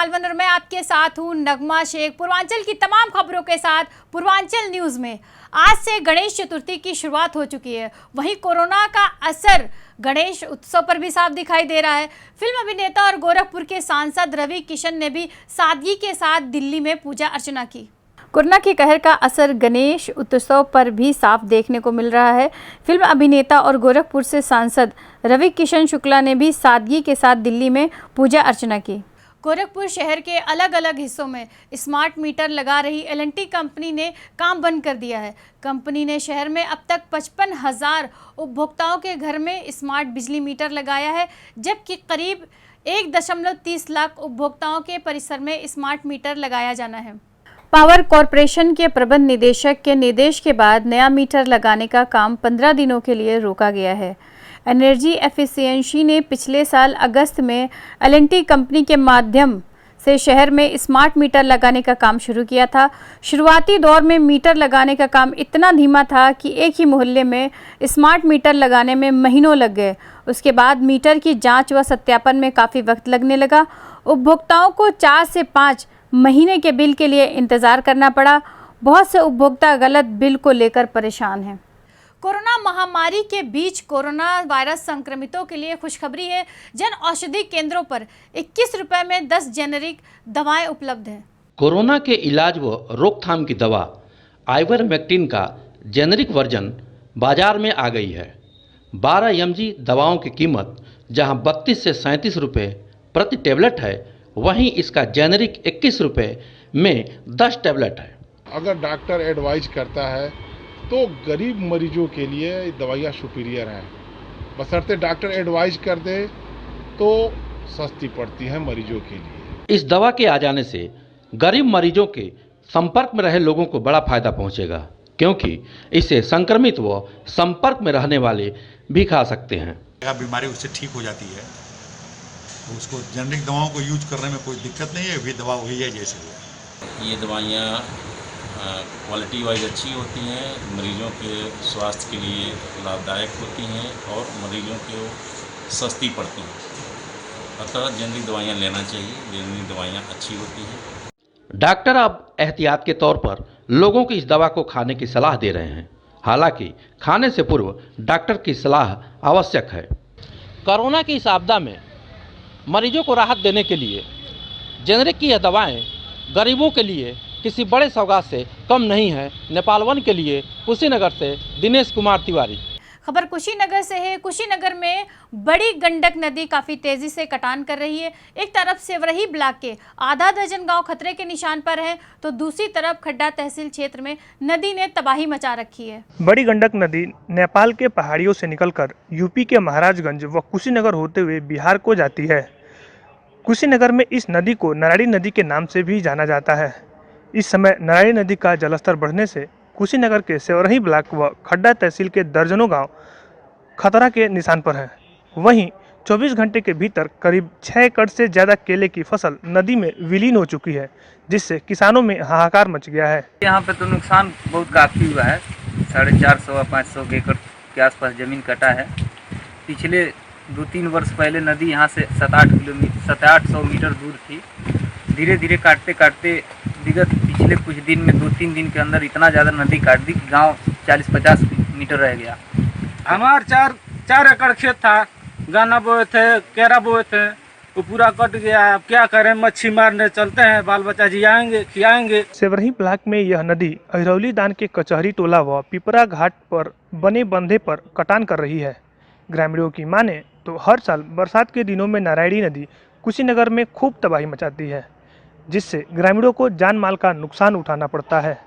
मालवन और मैं आपके साथ हूं नगमा शेख। पूर्वांचल की तमाम खबरों के साथ पूर्वांचल न्यूज में। आज से गणेश चतुर्थी की शुरुआत हो चुकी है, वहीं कोरोना का असर गणेश उत्सव पर भी साफ दिखाई दे रहा है। फिल्म अभिनेता और गोरखपुर के सांसद रवि किशन ने भी सादगी के साथ दिल्ली में पूजा अर्चना की। कोरोना के कहर का असर गणेश उत्सव पर भी साफ देखने को मिल रहा है। फिल्म अभिनेता और गोरखपुर से सांसद रवि किशन शुक्ला ने भी सादगी के साथ दिल्ली में पूजा अर्चना की। गोरखपुर शहर के अलग अलग हिस्सों में स्मार्ट मीटर लगा रही L&T कंपनी ने काम बंद कर दिया है। कंपनी ने शहर में अब तक 55,000 उपभोक्ताओं के घर में स्मार्ट बिजली मीटर लगाया है, जबकि करीब 1.30 लाख उपभोक्ताओं के परिसर में स्मार्ट मीटर लगाया जाना है। पावर कॉरपोरेशन के प्रबंध निदेशक के निर्देश के बाद नया मीटर लगाने का काम 15 दिनों के लिए रोका गया है। एनर्जी एफिशिएंसी ने पिछले साल अगस्त में L&T कंपनी के माध्यम से शहर में स्मार्ट मीटर लगाने का काम शुरू किया था। शुरुआती दौर में मीटर लगाने का काम इतना धीमा था कि एक ही मोहल्ले में स्मार्ट मीटर लगाने में महीनों लग गए। उसके बाद मीटर की जांच व सत्यापन में काफ़ी वक्त लगने लगा। उपभोक्ताओं को 4 से 5 महीने के बिल के लिए इंतज़ार करना पड़ा। बहुत से उपभोक्ता गलत बिल को लेकर परेशान हैं। कोरोना महामारी के बीच कोरोना वायरस संक्रमितों के लिए खुशखबरी है। जन औषधि केंद्रों पर 21 रुपए में 10 जेनेरिक दवाएं उपलब्ध हैं। कोरोना के इलाज व रोकथाम की दवा आइवरमेक्टिन का जेनेरिक वर्जन बाजार में आ गई है। 12 mg दवाओं की कीमत जहां 32 से 37 रुपये प्रति टेबलेट है, वहीं इसका जेनेरिक 21 रुपये में 10 टेबलेट है। अगर डॉक्टर एडवाइज करता है तो गरीब मरीजों के लिए दवाइयाँ सुपीरियर हैं, बशर्ते डॉक्टर एडवाइज कर दे तो सस्ती पड़ती है मरीजों के लिए। इस दवा के आ जाने से गरीब मरीजों के संपर्क में रहे लोगों को बड़ा फायदा पहुंचेगा, क्योंकि इससे संक्रमित व संपर्क में रहने वाले भी खा सकते हैं। बीमारी उससे ठीक हो जाती है, उसको जेनेरिक दवाओं को यूज करने में कोई दिक्कत नहीं है। भी दवा वही है जैसे ये दवाइयाँ क्वालिटी वाइज अच्छी होती हैं, मरीजों के स्वास्थ्य के लिए लाभदायक होती हैं और मरीजों को सस्ती पड़ती हैं। अतः जेनेरिक दवाइयाँ लेना चाहिए, जेनेरिक दवाइयाँ अच्छी होती हैं। डॉक्टर अब एहतियात के तौर पर लोगों को इस दवा को खाने की सलाह दे रहे हैं। हालांकि खाने से पूर्व डॉक्टर की सलाह आवश्यक है। कोरोना की इस आपदा में मरीजों को राहत देने के लिए जेनेरिक की यह दवाएं गरीबों के लिए किसी बड़े सौगात से कम नहीं है। नेपाल वन के लिए कुशीनगर से दिनेश कुमार तिवारी। खबर कुशीनगर से है। कुशीनगर में बड़ी गंडक नदी काफ़ी तेज़ी से कटान कर रही है। एक तरफ सेवरही ब्लॉक के आधा दर्जन गांव खतरे के निशान पर हैं, तो दूसरी तरफ खड्डा तहसील क्षेत्र में नदी ने तबाही मचा रखी है। बड़ी गंडक नदी नेपाल के पहाड़ियों से निकलकर यूपी के महाराजगंज व कुशीनगर होते हुए बिहार को जाती है। कुशीनगर में इस नदी को नारायणी नदी के नाम से भी जाना जाता है। इस समय नारायणी नदी का जलस्तर बढ़ने से कुशीनगर के सेवरही ब्लॉक व खड्डा तहसील के दर्जनों गांव खतरा के निशान पर हैं। वहीं 24 घंटे के भीतर करीब 6 एकड़ से ज़्यादा केले की फसल नदी में विलीन हो चुकी है, जिससे किसानों में हाहाकार मच गया है। यहाँ पे तो नुकसान बहुत काफ़ी हुआ है। 450-500 एकड़ के आसपास ज़मीन कटा है। पिछले 2-3 वर्ष पहले नदी यहाँ से 700-800 मीटर दूर थी। धीरे धीरे काटते काटते विगत पिछले कुछ दिन में 2-3 दिन के अंदर इतना ज़्यादा नदी काट दी, गांव 40-50 मीटर रह गया। हमार 4 एकड़ खेत था, गन्ना बोए थे, केरा बोए थे, वो पूरा कट गया। अब क्या करें, मच्छी मारने चलते हैं, बाल बच्चा जियाएंगे खियाएंगे। सेवरही ब्लॉक में यह नदी अहिरौली दान के कचहरी टोला व पिपरा घाट पर बने बंधे पर कटान कर रही है। ग्रामीणों की माने तो हर साल बरसात के दिनों में नारायणी नदी कुशीनगर में खूब तबाही मचाती है, जिससे ग्रामीणों को जान माल का नुकसान उठाना पड़ता है।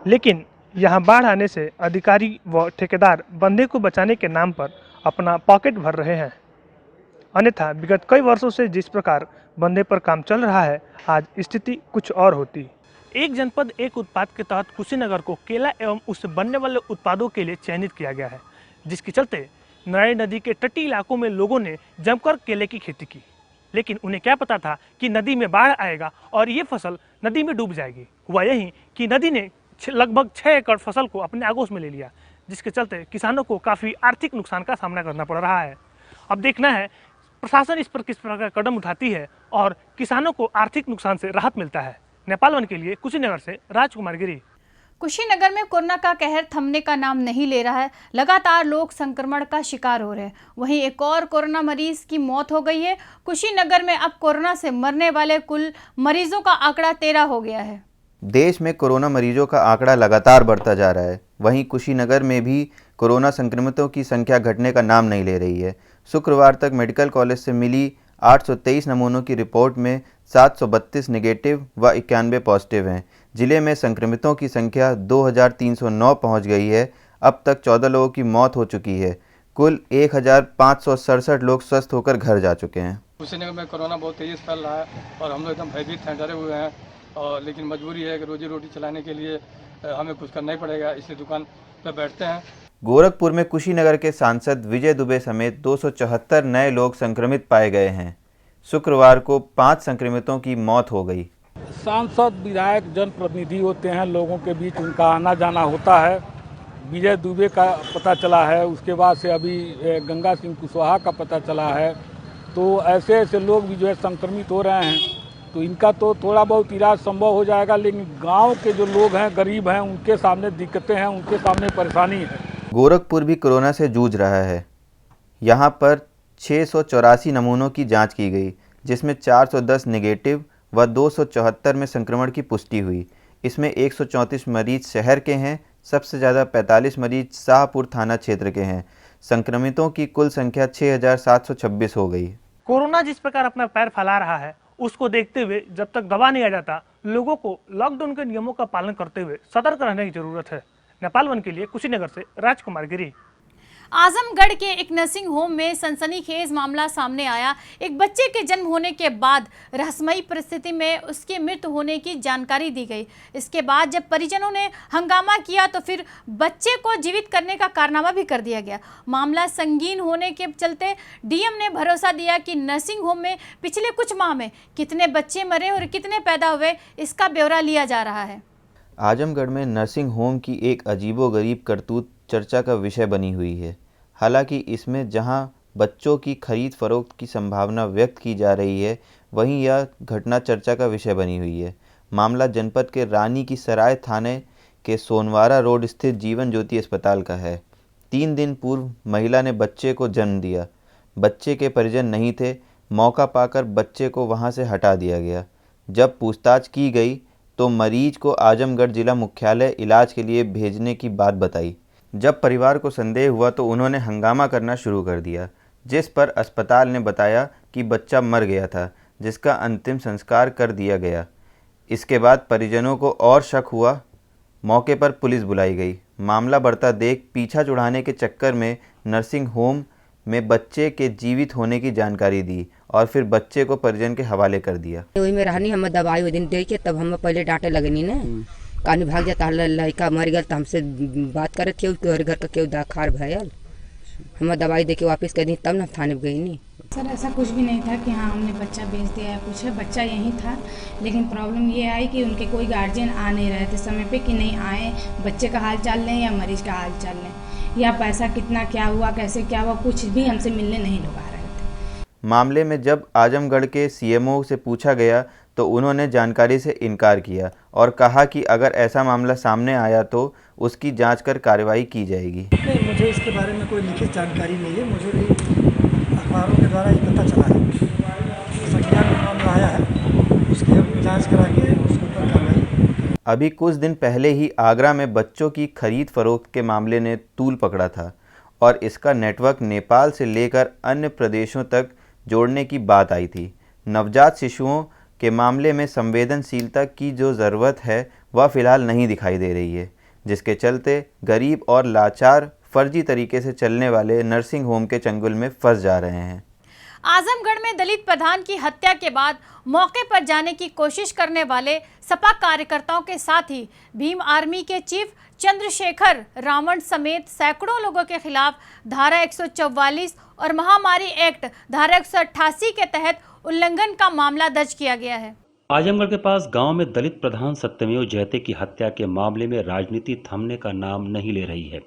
लेकिन यहाँ बाढ़ आने से अधिकारी व ठेकेदार बंधे को बचाने के नाम पर अपना पॉकेट भर रहे हैं। अन्यथा विगत कई वर्षों से जिस प्रकार बंधे पर काम चल रहा है, आज स्थिति कुछ और होती। एक जनपद एक उत्पाद के तहत कुशीनगर को केला एवं उससे बनने वाले उत्पादों के लिए चयनित किया गया है, जिसके चलते नारायणी नदी के तटीय इलाकों में लोगों ने जमकर केले की खेती की। लेकिन उन्हें क्या पता था कि नदी में बाढ़ आएगा और ये फसल नदी में डूब जाएगी। हुआ यही कि नदी ने लगभग 6 एकड़ फसल को अपने आगोश में ले लिया, जिसके चलते किसानों को काफ़ी आर्थिक नुकसान का सामना करना पड़ रहा है। अब देखना है प्रशासन इस पर किस प्रकार का कदम उठाती है और किसानों को आर्थिक नुकसान से राहत मिलता है। नेपाल वन के लिए कुशीनगर से राजकुमार गिरी। कुशीनगर में कोरोना का कहर थमने का नाम नहीं ले रहा है। लगातार लोग संक्रमण का शिकार हो रहे हैं। वहीं एक और कोरोना मरीज की मौत हो गई है। कुशीनगर में अब कोरोना से मरने वाले कुल मरीजों का आंकड़ा 13 हो गया है। देश में कोरोना मरीजों का आंकड़ा लगातार बढ़ता जा रहा है। वहीं कुशीनगर में भी कोरोना संक्रमितों की संख्या घटने का नाम नहीं ले रही है। शुक्रवार तक मेडिकल कॉलेज से मिली 823 नमूनों की रिपोर्ट में 732 नेगेटिव व 91 पॉजिटिव हैं। जिले में संक्रमितों की संख्या 2309 पहुंच गई है। अब तक 14 लोगों की मौत हो चुकी है। कुल 1567 लोग स्वस्थ होकर घर जा चुके हैं। कुशीनगर में कोरोना बहुत तेज़ी से फैल रहा है और हम लोग एकदम भयभीत हैं, डरे हुए हैं। और लेकिन मजबूरी है कि रोजी रोटी चलाने के लिए हमें कुछ करना ही पड़ेगा, इसलिए दुकान पर बैठते हैं। गोरखपुर में कुशीनगर के सांसद विजय दुबे समेत 274 नए लोग संक्रमित पाए गए हैं। शुक्रवार को 5 संक्रमितों की मौत हो गई। सांसद विधायक जनप्रतिनिधि होते हैं, लोगों के बीच उनका आना जाना होता है। विजय दुबे का पता चला है, उसके बाद से अभी गंगा सिंह कुशवाहा का पता चला है। तो ऐसे ऐसे लोग भी जो है संक्रमित हो रहे हैं, तो इनका तो थोड़ा बहुत इलाज संभव हो जाएगा। लेकिन गांव के जो लोग हैं, गरीब हैं, उनके सामने दिक्कतें हैं, उनके सामने परेशानी है। गोरखपुर भी कोरोना से जूझ रहा है। यहाँ पर 684 नमूनों की जांच की गई, जिसमें 410 नेगेटिव व 274 में संक्रमण की पुष्टि हुई। इसमें 134 मरीज शहर के हैं। सबसे ज़्यादा 45 मरीज शाहपुर थाना क्षेत्र के हैं। संक्रमितों की कुल संख्या 6726 हो गई। कोरोना जिस प्रकार अपना पैर फैला रहा है, उसको देखते हुए जब तक दबा नहीं आ जाता, लोगों को लॉकडाउन के नियमों का पालन करते हुए सतर्क रहने की जरूरत है। नेपाल वन के लिए कुशीनगर से राजकुमार गिरी। आजमगढ़ के एक नर्सिंग होम में सनसनीखेज मामला सामने आया। एक बच्चे के जन्म होने के बाद रहस्यमयी परिस्थिति में उसकी मृत्यु होने की जानकारी दी गई। इसके बाद जब परिजनों ने हंगामा किया तो फिर बच्चे को जीवित करने का कारनामा भी कर दिया गया। मामला संगीन होने के चलते डीएम ने भरोसा दिया कि नर्सिंग होम में पिछले कुछ माह में कितने बच्चे मरे और कितने पैदा हुए, इसका ब्यौरा लिया जा रहा है। आजमगढ़ में नर्सिंग होम की एक अजीबोगरीब करतूत चर्चा का विषय बनी हुई है। हालांकि इसमें जहां बच्चों की खरीद फरोख्त की संभावना व्यक्त की जा रही है, वहीं यह घटना चर्चा का विषय बनी हुई है। मामला जनपद के रानी की सराय थाने के सोनवारा रोड स्थित जीवन ज्योति अस्पताल का है। 3 दिन पूर्व महिला ने बच्चे को जन्म दिया। बच्चे के परिजन नहीं थे। मौका पाकर बच्चे को वहां से हटा दिया गया। जब पूछताछ की गई तो मरीज को आजमगढ़ जिला मुख्यालय इलाज के लिए भेजने की बात बताई। जब परिवार को संदेह हुआ तो उन्होंने हंगामा करना शुरू कर दिया, जिस पर अस्पताल ने बताया कि बच्चा मर गया था, जिसका अंतिम संस्कार कर दिया गया। इसके बाद परिजनों को और शक हुआ। मौके पर पुलिस बुलाई गई। मामला बढ़ता देख पीछा छुड़ाने के चक्कर में नर्सिंग होम में बच्चे के जीवित होने की जानकारी दी और फिर बच्चे को परिजन के हवाले कर दिया। वही में रहनी, हम दवाई दिन दे के तब हम पहले डांटे लगनी ना, कानी भाग जाता लड़का मर गया तो हमसे बात करे क्यों घर का क्यों दाखार भयल, हम दवाई दे के वापस कर दी, तब ना थाने गई नहीं। सर ऐसा कुछ भी नहीं था कि हाँ हमने बच्चा बेच दिया या कुछ है, बच्चा यहीं था। लेकिन प्रॉब्लम ये आई कि उनके कोई गार्जियन आ नहीं रहे थे समय पे कि नहीं आए, बच्चे का हाल चाल लें या मरीज का हाल चाल लें, या पैसा कितना क्या हुआ कैसे क्या हुआ, कुछ भी हमसे मिलने नहीं लोग आ रहे थे। मामले में जब आजमगढ़ के सीएमओ से पूछा गया तो उन्होंने जानकारी से इनकार किया और कहा कि अगर ऐसा मामला सामने आया तो उसकी जांच कर कार्रवाई की जाएगी। नहीं, मुझे इसके बारे में कोई लिखित जानकारी नहीं है। मुझे भी अखबारों के द्वारा ये पता चला है। संज्ञान में मामला आया है, उसकी हम जांच करा के उसके ऊपर कार्रवाई। अभी कुछ दिन पहले ही आगरा में बच्चों की खरीद फरोख्त के मामले ने तूल पकड़ा था और इसका नेटवर्क नेपाल से लेकर अन्य प्रदेशों तक जोड़ने की बात आई थी। नवजात शिशुओं के मामले में संवेदनशीलता की जो ज़रूरत है वह फ़िलहाल नहीं दिखाई दे रही है, जिसके चलते गरीब और लाचार फर्जी तरीके से चलने वाले नर्सिंग होम के चंगुल में फंस जा रहे हैं। आजमगढ़ में दलित प्रधान की हत्या के बाद मौके पर जाने की कोशिश करने वाले सपा कार्यकर्ताओं के साथ ही भीम आर्मी के चीफ चंद्रशेखर रावण समेत सैकड़ों लोगों के खिलाफ धारा 144 और महामारी एक्ट धारा 188 के तहत उल्लंघन का मामला दर्ज किया गया है। आजमगढ़ के पास गांव में दलित प्रधान सत्यमेव जयते की हत्या के मामले में राजनीति थमने का नाम नहीं ले रही है।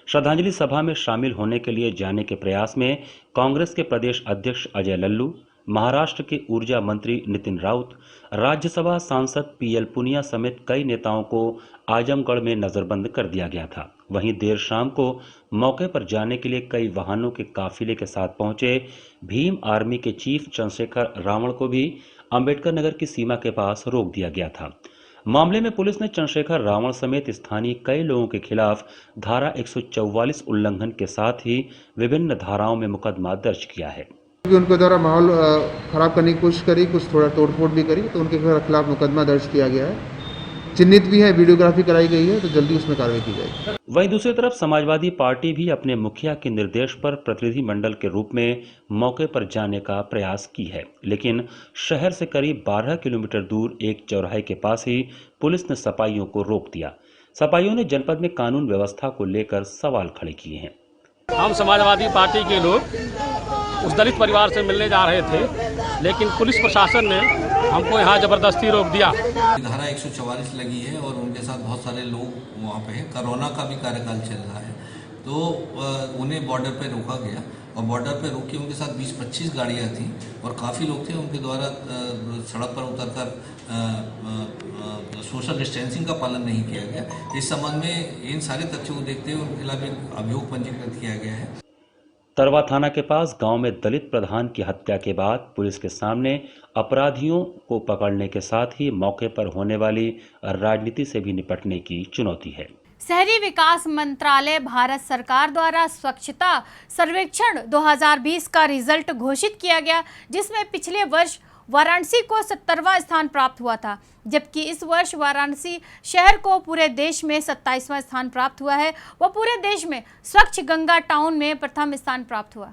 श्रद्धांजलि सभा में शामिल होने के लिए जाने के प्रयास में कांग्रेस के प्रदेश अध्यक्ष अजय लल्लू, महाराष्ट्र के ऊर्जा मंत्री नितिन राउत, राज्यसभा सांसद पीएल पुनिया समेत कई नेताओं को आजमगढ़ में नजरबंद कर दिया गया था। वहीं देर शाम को मौके पर जाने के लिए कई वाहनों के काफिले के साथ पहुंचे भीम आर्मी के चीफ चंद्रशेखर रावण को भी अंबेडकर नगर की सीमा के पास रोक दिया गया था। मामले में पुलिस ने चंद्रशेखर रावण समेत स्थानीय कई लोगों के खिलाफ धारा 144 उल्लंघन के साथ ही विभिन्न धाराओं में मुकदमा दर्ज किया है। उनके द्वारा माहौल खराब करने की कोशिश करी, कुछ थोड़ा तोड़फोड़ भी करी, तो उनके खिलाफ मुकदमा दर्ज किया गया है। चिन्हित भी है, वीडियोग्राफी कराई गई है, तो जल्दी उसमें कार्रवाई की जाएगी। वहीं दूसरी तरफ समाजवादी पार्टी भी अपने मुखिया के निर्देश पर प्रतिनिधि मंडल के रूप में मौके पर जाने का प्रयास की है, लेकिन शहर से करीब 12 किलोमीटर दूर एक चौराहे के पास ही पुलिस ने सपाइयों को रोक दिया। सपाइयों ने जनपद में कानून व्यवस्था को लेकर सवाल खड़े किए हैं। हम समाजवादी पार्टी के लोग उस दलित परिवार से मिलने जा रहे थे, लेकिन पुलिस प्रशासन ने हमको यहाँ जबरदस्ती रोक दिया। धारा 144 लगी है और उनके साथ बहुत सारे लोग वहाँ पे हैं। कोरोना का भी कार्यकाल चल रहा है, तो उन्हें बॉर्डर पे रोका गया और बॉर्डर पे रोक के उनके साथ 20-25 गाड़ियाँ थी और काफ़ी लोग थे। उनके द्वारा सड़क पर उतरकर सोशल डिस्टेंसिंग का पालन नहीं किया गया। इस संबंध में इन सारे तथ्यों को देखते हुए उनके खिलाफ एक अभियोग पंजीकृत किया गया है। तरवा थाना के पास गांव में दलित प्रधान की हत्या के बाद पुलिस के सामने अपराधियों को पकड़ने के साथ ही मौके पर होने वाली राजनीति से भी निपटने की चुनौती है। शहरी विकास मंत्रालय भारत सरकार द्वारा स्वच्छता सर्वेक्षण 2020 का रिजल्ट घोषित किया गया, जिसमें पिछले वर्ष वाराणसी को 70वां स्थान प्राप्त हुआ था, जबकि इस वर्ष वाराणसी शहर को पूरे देश में 27वां स्थान प्राप्त हुआ है। वह पूरे देश में स्वच्छ गंगा टाउन में प्रथम स्थान प्राप्त हुआ।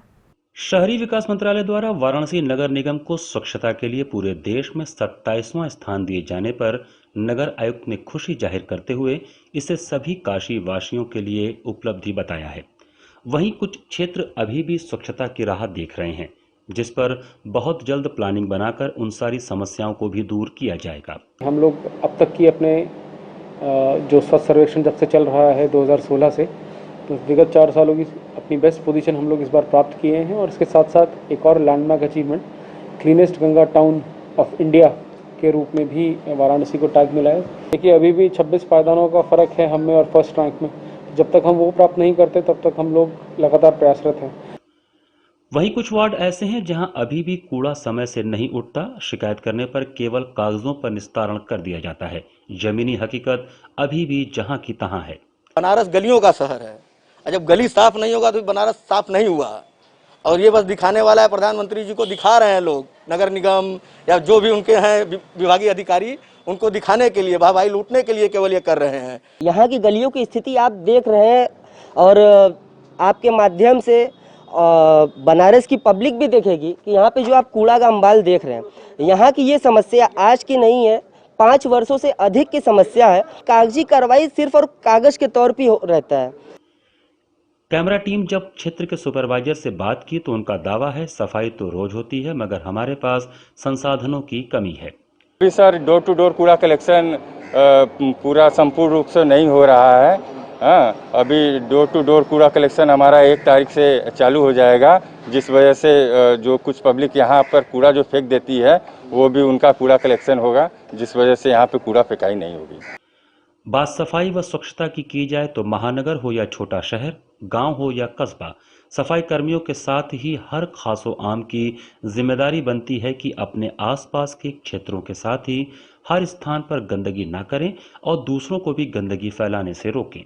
शहरी विकास मंत्रालय द्वारा वाराणसी नगर निगम को स्वच्छता के लिए पूरे देश में 27वां स्थान दिए जाने पर नगर आयुक्त ने खुशी जाहिर करते हुए इसे सभी काशी वासियों के लिए उपलब्धि बताया है। वहीं कुछ क्षेत्र अभी भी स्वच्छता की राह देख रहे हैं, जिस पर बहुत जल्द प्लानिंग बनाकर उन सारी समस्याओं को भी दूर किया जाएगा। हम लोग अब तक की अपने जो स्वच्छ सर्वेक्षण जब से चल रहा है 2016 से, तो विगत 4 सालों की अपनी बेस्ट पोजीशन हम लोग इस बार प्राप्त किए हैं और इसके साथ साथ एक और landmark achievement cleanest Ganga town of India के रूप में भी वाराणसी को टैग मिला है। देखिए अभी भी 26 पायदानों का फ़र्क है हम में और फर्स्ट रैंक में। जब तक हम वो प्राप्त नहीं करते तब तक हम लोग लगातार प्रयासरत हैं। वहीं कुछ वार्ड ऐसे हैं जहां अभी भी कूड़ा समय से नहीं उठता। शिकायत करने पर केवल कागजों पर निस्तारण कर दिया जाता है। जमीनी हकीकत अभी भी जहां की तहां है। बनारस गलियों का शहर है और जब गली साफ नहीं होगा तो बनारस साफ नहीं हुआ। और ये बस दिखाने वाला है, प्रधानमंत्री जी को दिखा रहे हैं लोग, नगर निगम या जो भी उनके हैं विभागीय अधिकारी, उनको दिखाने के लिए, वाहवाही लूटने के लिए केवल ये कर रहे हैं। यहाँ की गलियों की स्थिति आप देख रहे हैं और आपके माध्यम से बनारस की पब्लिक भी देखेगी कि यहाँ पे जो आप कूड़ा का अंबाल देख रहे हैं, यहाँ की ये समस्या आज की नहीं है, 5 वर्षों से अधिक की समस्या है। कागजी कार्रवाई सिर्फ और कागज के तौर पे रहता है। कैमरा टीम जब क्षेत्र के सुपरवाइजर से बात की तो उनका दावा है सफाई तो रोज होती है, मगर हमारे पास संसाधनों की कमी है। अभी सर डोर टू डोर कूड़ा कलेक्शन पूरा संपूर्ण रूप से नहीं हो रहा है। हाँ, अभी डोर टू डोर कूड़ा कलेक्शन हमारा 1 तारीख से चालू हो जाएगा, जिस वजह से जो कुछ पब्लिक यहाँ पर कूड़ा जो फेंक देती है वो भी उनका कूड़ा कलेक्शन होगा, जिस वजह से यहाँ पे कूड़ा फेंकाई नहीं होगी। बात सफाई व स्वच्छता की जाए तो महानगर हो या छोटा शहर, गांव हो या कस्बा, सफाई कर्मियों के साथ ही हर खासो आम की जिम्मेदारी बनती है कि अपने आसपास के क्षेत्रों के साथ ही हर स्थान पर गंदगी ना करें और दूसरों को भी गंदगी फैलाने से रोकें।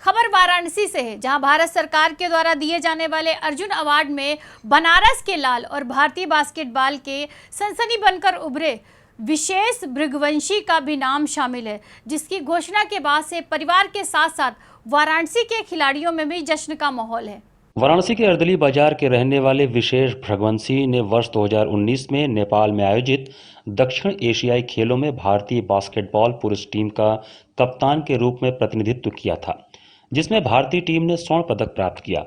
खबर वाराणसी से है, जहां भारत सरकार के द्वारा दिए जाने वाले अर्जुन अवार्ड में बनारस के लाल और भारतीय बास्केटबॉल के सनसनी बनकर उभरे विशेष भृगवंशी का भी नाम शामिल है, जिसकी घोषणा के बाद से परिवार के साथ साथ वाराणसी के खिलाड़ियों में भी जश्न का माहौल है। वाराणसी के अर्दली बाजार के रहने वाले विशेष भृगवंशी ने वर्ष 2019 में नेपाल में आयोजित दक्षिण एशियाई खेलों में भारतीय बास्केटबॉल पुरुष टीम का कप्तान के रूप में प्रतिनिधित्व किया था, जिसमें भारतीय टीम ने स्वर्ण पदक प्राप्त किया।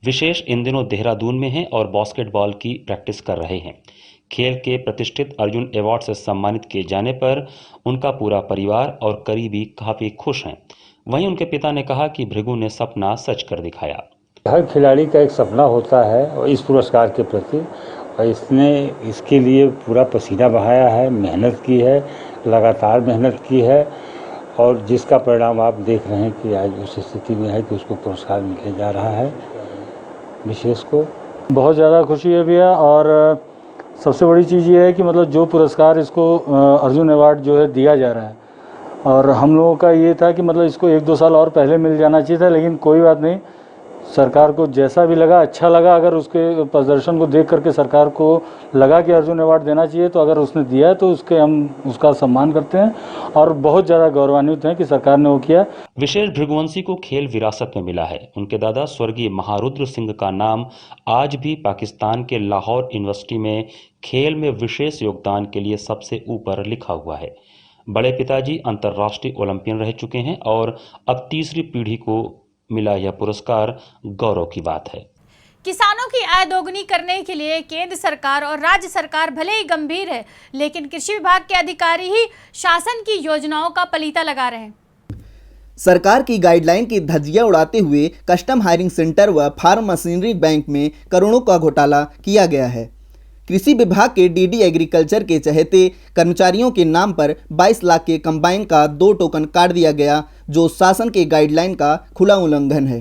विशेष इन दिनों देहरादून में हैं और बास्केटबॉल की प्रैक्टिस कर रहे हैं। खेल के प्रतिष्ठित अर्जुन अवार्ड से सम्मानित किए जाने पर उनका पूरा परिवार और करीबी काफी खुश हैं। वहीं उनके पिता ने कहा कि भृगु ने सपना सच कर दिखाया। हर खिलाड़ी का एक सपना होता है और इस पुरस्कार के प्रति, और इसने इसके लिए पूरा पसीना बहाया है, मेहनत की है, लगातार मेहनत की है, और जिसका परिणाम आप देख रहे हैं कि आज उस स्थिति में है कि उसको पुरस्कार मिलने जा रहा है। विशेष को बहुत ज़्यादा खुशी है भैया, और सबसे बड़ी चीज़ ये है कि मतलब जो पुरस्कार इसको अर्जुन अवार्ड जो है दिया जा रहा है, और हम लोगों का ये था कि मतलब इसको 1-2 साल और पहले मिल जाना चाहिए था, लेकिन कोई बात नहीं, सरकार को जैसा भी लगा अच्छा लगा। अगर उसके प्रदर्शन को देख करके सरकार को लगा कि अर्जुन अवार्ड देना चाहिए, तो अगर उसने दिया है तो हम उसका सम्मान करते हैं और बहुत ज़्यादा गौरवान्वित हैं कि सरकार ने वो किया। विशेष भृगुवंशी को खेल विरासत में मिला है। उनके दादा स्वर्गीय महारुद्र सिंह का नाम आज भी पाकिस्तान के लाहौर यूनिवर्सिटी में खेल में विशेष योगदान के लिए सबसे ऊपर लिखा हुआ है। बड़े पिताजी अंतर्राष्ट्रीय ओलंपियन रह चुके हैं और अब तीसरी पीढ़ी को मिला यह पुरस्कार गौरव की बात है। किसानों की आय दोगुनी करने के लिए केंद्र सरकार और राज्य सरकार भले ही गंभीर है, लेकिन कृषि विभाग के अधिकारी ही शासन की योजनाओं का पलीता लगा रहे हैं। सरकार की गाइडलाइन की धज्जियां उड़ाते हुए कस्टम हायरिंग सेंटर व फार्म मशीनरी बैंक में करोड़ों का घोटाला किया गया है। कृषि विभाग के डीडी एग्रीकल्चर के चहेते कर्मचारियों के नाम पर 22 लाख के कंबाइन का 2 टोकन काट दिया गया, जो शासन के गाइडलाइन का खुला उल्लंघन है।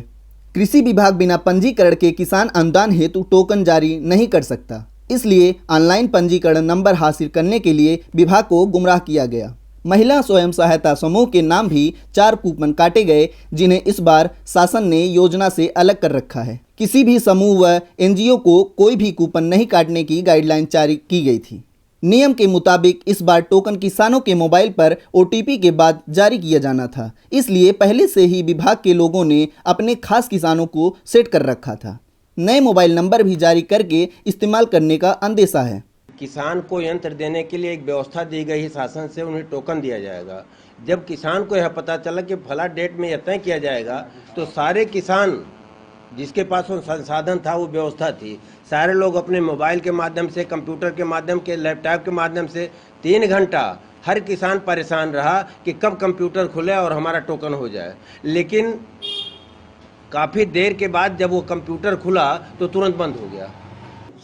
कृषि विभाग बिना पंजीकरण के किसान अनुदान हेतु टोकन जारी नहीं कर सकता, इसलिए ऑनलाइन पंजीकरण नंबर हासिल करने के लिए विभाग को गुमराह किया गया। महिला स्वयं सहायता समूह के नाम भी 4 कूपन काटे गए, जिन्हें इस बार शासन ने योजना से अलग कर रखा है। किसी भी समूह व एनजीओ को कोई भी कूपन नहीं काटने की गाइडलाइन जारी की गई थी। नियम के मुताबिक इस बार टोकन किसानों के मोबाइल पर OTP के बाद जारी किया जाना था, इसलिए पहले से ही विभाग के लोगों ने अपने खास किसानों को सेट कर रखा था। नए मोबाइल नंबर भी जारी करके इस्तेमाल करने का अंदेशा है। किसान को यंत्र देने के लिए एक व्यवस्था दी गई है शासन से, उन्हें टोकन दिया जाएगा। जब किसान को यह पता चला कि फला डेट में यह तय किया जाएगा, तो सारे किसान जिसके पास वो संसाधन था, वो व्यवस्था थी, सारे लोग अपने मोबाइल के माध्यम से, कंप्यूटर के माध्यम के, लैपटॉप के माध्यम से 3 घंटा हर किसान परेशान रहा कि कब कंप्यूटर खुले और हमारा टोकन हो जाए। लेकिन काफ़ी देर के बाद जब वो कंप्यूटर खुला तो तुरंत बंद हो गया।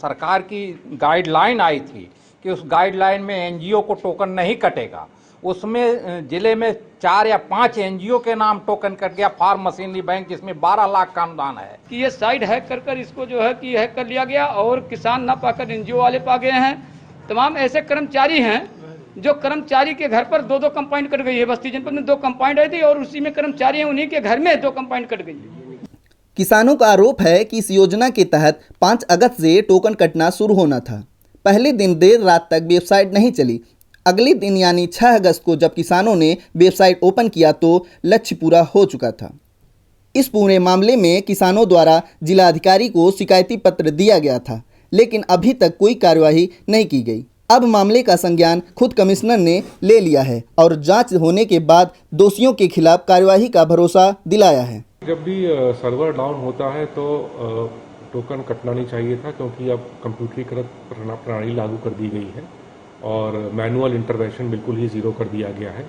सरकार की गाइडलाइन आई थी कि उस गाइडलाइन में एनजीओ को टोकन नहीं कटेगा। उसमें जिले में 4 या 5 एनजीओ के नाम टोकन कट गया। फार्म मशीनरी बैंक, जिसमें 12 लाख का अनुदान है, कि ये साइट हैक कर इसको जो है कि हैक कर लिया गया और किसान ना पाकर एनजीओ वाले पा गए हैं। तमाम ऐसे कर्मचारी हैं जो कर्मचारी के घर पर 2-2 कंपाउंड कट गई है। बस्ती जनपद में 2 कंपाउंड आई थी और उसी में कर्मचारी हैं, उन्हीं के घर में 2 कंपाउंड कट गई है। किसानों का आरोप है कि इस योजना के तहत 5 अगस्त से टोकन कटना शुरू होना था। पहले दिन देर रात तक वेबसाइट नहीं चली। अगले दिन यानी 6 अगस्त को जब किसानों ने वेबसाइट ओपन किया तो लक्ष्य पूरा हो चुका था। इस पूरे मामले में किसानों द्वारा जिलाधिकारी को शिकायती पत्र दिया गया था, लेकिन अभी तक कोई कार्यवाही नहीं की गई। अब मामले का संज्ञान खुद कमिश्नर ने ले लिया है और जांच होने के बाद दोषियों के खिलाफ कार्यवाही का भरोसा दिलाया है। जब भी सर्वर डाउन होता है तो टोकन कटना नहीं चाहिए था, क्योंकि अब कंप्यूटरीकृत प्रणाली लागू कर दी गई है और मैनुअल इंटरवेंशन बिल्कुल ही ज़ीरो कर दिया गया है।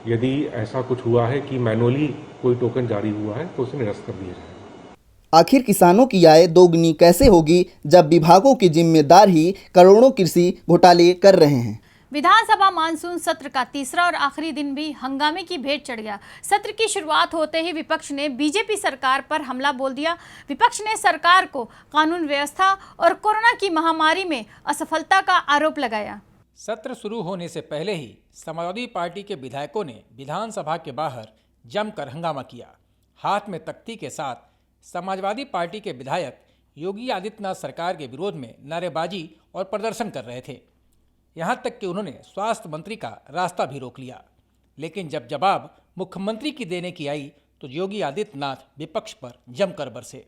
यदि ऐसा कुछ हुआ है कि मैनुअली कोई टोकन जारी हुआ है तो उसे निरस्त कर दिया जाए। आखिर किसानों की आय दोगुनी कैसे होगी जब विभागों के जिम्मेदार ही करोड़ों कृषि घोटाले कर रहे हैं। विधानसभा मानसून सत्र का तीसरा और आखिरी दिन भी हंगामे की भेंट चढ़ गया। सत्र की शुरुआत होते ही विपक्ष ने बीजेपी सरकार पर हमला बोल दिया। विपक्ष ने सरकार को कानून व्यवस्था और कोरोना की महामारी में असफलता का आरोप लगाया। सत्र शुरू होने से पहले ही समाजवादी पार्टी के विधायकों ने विधानसभा के बाहर जमकर हंगामा किया। हाथ में तख्ती के साथ समाजवादी पार्टी के विधायक योगी आदित्यनाथ सरकार के विरोध में नारेबाजी और प्रदर्शन कर रहे थे। यहां तक कि उन्होंने स्वास्थ्य मंत्री का रास्ता भी रोक लिया। लेकिन जब जवाब मुख्यमंत्री की देने की आई तो योगी आदित्यनाथ विपक्ष पर जमकर बरसे।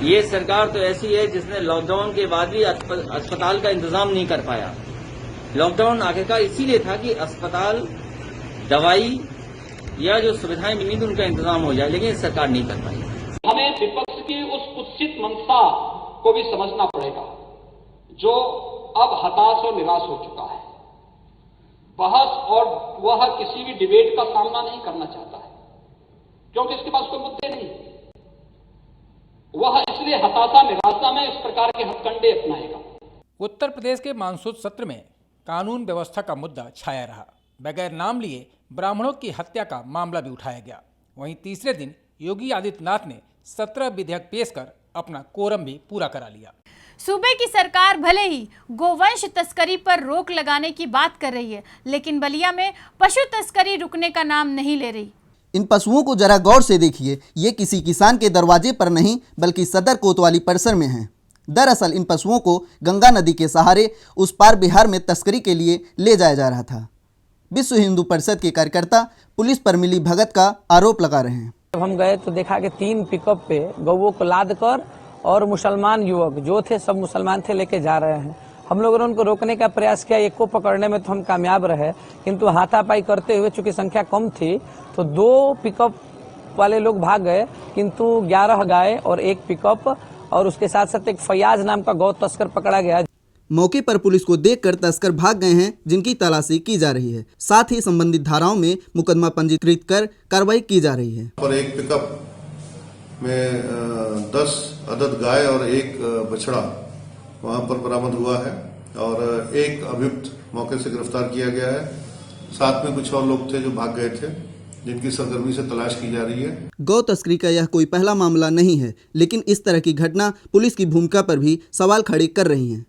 ये सरकार तो ऐसी है जिसने लॉकडाउन के बाद भी अस्पताल का इंतजाम नहीं कर पाया। लॉकडाउन आखिरकार इसीलिए था कि अस्पताल, दवाई या जो सुविधाएं मिली थी उनका इंतजाम हो जाए, लेकिन सरकार नहीं कर पाई। हमें विपक्ष की उस कुत्सित मंशा को भी समझना पड़ेगा जो अब हताश और निराश हो चुका है। बहस और वह किसी भी डिबेट का सामना नहीं करना चाहता है। क्योंकि इसके पास कोई मुद्दे नहीं। वह इसलिए हताशा निराशा में इस प्रकार के हथकंडे अपनाएगा। उत्तर प्रदेश के मानसून सत्र में कानून व्यवस्था का मुद्दा छाया रहा। बगैर नाम लिए ब्राह्मणों की हत्या का मामला भी उठाया गया। वहीं तीसरे दिन योगी आदित्यनाथ ने 17 विधेयक पेश कर अपना कोरम भी पूरा करा लिया। सूबे की सरकार भले ही गोवंश तस्करी पर रोक लगाने की बात कर रही है, लेकिन बलिया में पशु तस्करी रुकने का नाम नहीं ले रही। इन पशुओं को जरा गौर से देखिए, ये किसी किसान के दरवाजे पर नहीं बल्कि सदर कोतवाली परिसर में हैं। दरअसल इन पशुओं को गंगा नदी के सहारे उस पार बिहार में तस्करी के लिए ले जाया जा रहा था। विश्व हिंदू परिषद के कार्यकर्ता पुलिस पर मिली भगत का आरोप लगा रहे हैं। जब हम गए तो देखा कि 3 पिकअप पे गौओं को लाद कर और मुसलमान युवक जो थे, सब मुसलमान थे, लेके जा रहे हैं। हम लोगों ने उनको रोकने का प्रयास किया, एक को पकड़ने में तो हम कामयाब रहे, किंतु हाथापाई करते हुए चूंकि संख्या कम थी तो 2 पिकअप वाले लोग भाग गए, किंतु 11 गाय और 1 पिकअप और उसके साथ साथ एक फयाज नाम का गौ तस्कर पकड़ा गया। मौके पर पुलिस को देखकर तस्कर भाग गए हैं, जिनकी तलाशी की जा रही है। साथ ही संबंधित धाराओं में मुकदमा पंजीकृत कर कार्रवाई की जा रही है। पर एक पिकअप में 10 अदद गाय और 1 बछड़ा वहां पर बरामद हुआ है और एक अभियुक्त मौके से गिरफ्तार किया गया है। साथ में कुछ और लोग थे जो भाग गए थे, जिनकी सरगर्मी से तलाश की जा रही है। गौ तस्करी का यह कोई पहला मामला नहीं है, लेकिन इस तरह की घटना पुलिस की भूमिका पर भी सवाल खड़े कर रही है।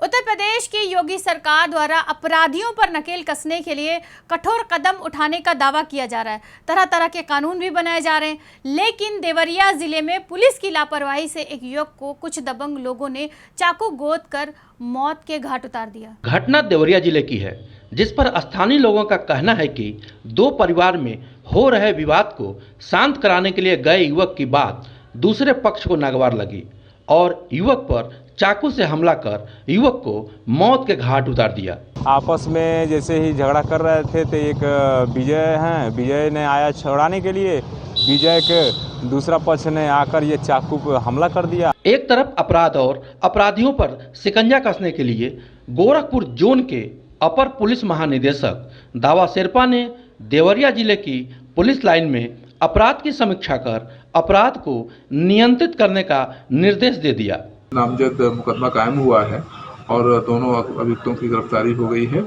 उत्तर प्रदेश की योगी सरकार द्वारा अपराधियों पर नकेल कसने के लिए कठोर कदम उठाने का दावा किया जा रहा है। तरह तरह के कानून भी बनाए जा रहे हैं, लेकिन देवरिया जिले में पुलिस की लापरवाही से एक युवक को कुछ दबंग लोगों ने चाकू गोद कर मौत के घाट उतार दिया। घटना देवरिया जिले की है, जिस पर स्थानीय लोगों का कहना है कि 2 परिवार में हो रहे विवाद को शांत कराने के लिए गए युवक की बात दूसरे पक्ष को नागवार लगी और युवक पर चाकू से हमला कर युवक को मौत के घाट उतार दिया। आपस में जैसे ही झगड़ा कर रहे थे तो एक विजय ने आया छुड़ाने के लिए। विजय के दूसरा पक्ष ने आकर ये चाकू पर हमला कर दिया। एक तरफ अपराध और अपराधियों पर शिकंजा कसने के लिए गोरखपुर जोन के अपर पुलिस महानिदेशक दावा शेरपा ने देवरिया जिले की पुलिस लाइन में अपराध की समीक्षा कर अपराध को नियंत्रित करने का निर्देश दे दिया। नामजद मुकदमा कायम हुआ है और दोनों अभियुक्तों की गिरफ्तारी हो गई है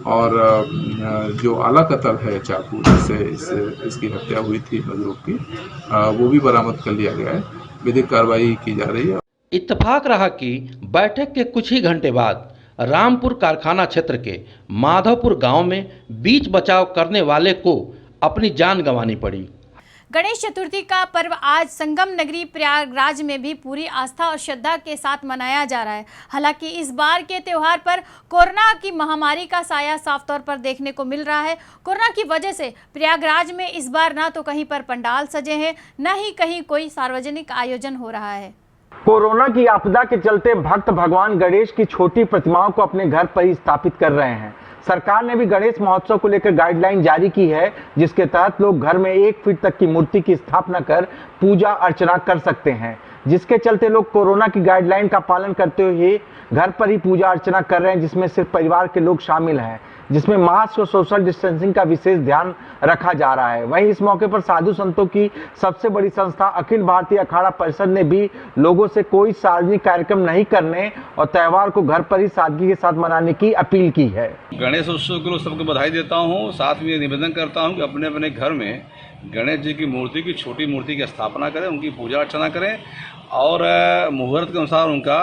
और जो आला कत्ल है चाकू जिससे इसकी हत्या हुई थी मजरूब की, वो भी बरामद कर लिया गया है। विधिक कार्रवाई की जा रही है। इत्तेफाक रहा कि बैठक के कुछ ही घंटे बाद रामपुर कारखाना क्षेत्र के माधवपुर गांव में बीच बचाव करने वाले को अपनी जान गंवानी पड़ी। गणेश चतुर्थी का पर्व आज संगम नगरी प्रयागराज में भी पूरी आस्था और श्रद्धा के साथ मनाया जा रहा है। हालांकि इस बार के त्यौहार पर कोरोना की महामारी का साया साफ तौर पर देखने को मिल रहा है। कोरोना की वजह से प्रयागराज में इस बार ना तो कहीं पर पंडाल सजे हैं, न ही कहीं कोई सार्वजनिक आयोजन हो रहा है। कोरोना की आपदा के चलते भक्त भगवान गणेश की छोटी प्रतिमाओं को अपने घर पर ही स्थापित कर रहे हैं। सरकार ने भी गणेश महोत्सव को लेकर गाइडलाइन जारी की है, जिसके तहत लोग घर में 1 फीट तक की मूर्ति की स्थापना कर पूजा अर्चना कर सकते हैं, जिसके चलते लोग कोरोना की गाइडलाइन का पालन करते हुए घर पर ही पूजा अर्चना कर रहे हैं, जिसमें सिर्फ परिवार के लोग शामिल हैं, जिसमें मास्क और सोशल डिस्टेंसिंग का विशेष ध्यान रखा जा रहा है। वहीं इस मौके पर साधु संतों की सबसे बड़ी संस्था अखिल भारतीय अखाड़ा परिषद ने भी लोगों से कोई सार्वजनिक कार्यक्रम नहीं करने और त्योहार को घर पर ही सादगी के साथ मनाने की अपील की है। गणेश उत्सव के लिए सबको बधाई देता हूँ। साथ में निवेदन करता हूँ कि अपने अपने घर में गणेश जी की मूर्ति की छोटी मूर्ति की स्थापना करें, उनकी पूजा अर्चना करें और मुहूर्त के अनुसार उनका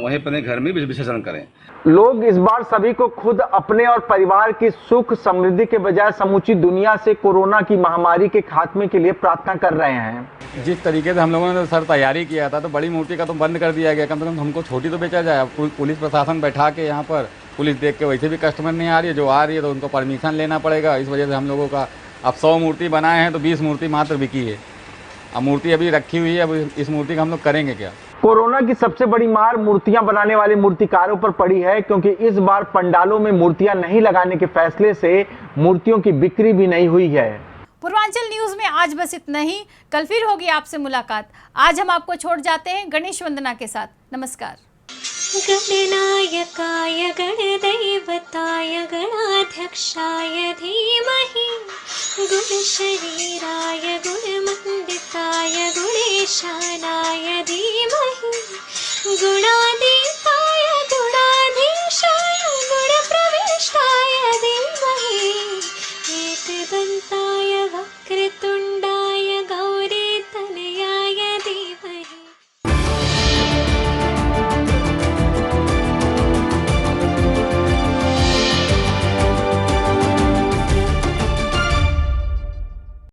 वहीं अपने घर में विसर्जन करें। लोग इस बार सभी को खुद अपने और परिवार की सुख समृद्धि के बजाय समूची दुनिया से कोरोना की महामारी के खात्मे के लिए प्रार्थना कर रहे हैं। जिस तरीके से हम लोगों ने सर तैयारी किया था, तो बड़ी मूर्ति का तो बंद कर दिया गया, कम से कम हमको छोटी तो बेचा जाए। पुलिस प्रशासन बैठा के यहाँ पर पुलिस देख के वैसे भी कस्टमर नहीं आ रही है, जो आ रही है तो उनको परमिशन लेना पड़ेगा। इस वजह से हम लोगों का अब 100 मूर्ति बनाए हैं तो 20 मूर्ति मात्र बिकी है। अब मूर्ति अभी रखी हुई है, अब इस मूर्ति का हम लोग करेंगे क्या। कोरोना की सबसे बड़ी मार मूर्तियां बनाने वाले मूर्तिकारों पर पड़ी है, क्योंकि इस बार पंडालों में मूर्तियां नहीं लगाने के फैसले से मूर्तियों की बिक्री भी नहीं हुई है। पूर्वांचल न्यूज में आज बस इतना ही। कल फिर होगी आपसे मुलाकात। आज हम आपको छोड़ जाते हैं गणेश वंदना के साथ। नमस्कार। गणनायकाय गणदैवताय गणाध्यक्षाय धीमहि गुणशरीराय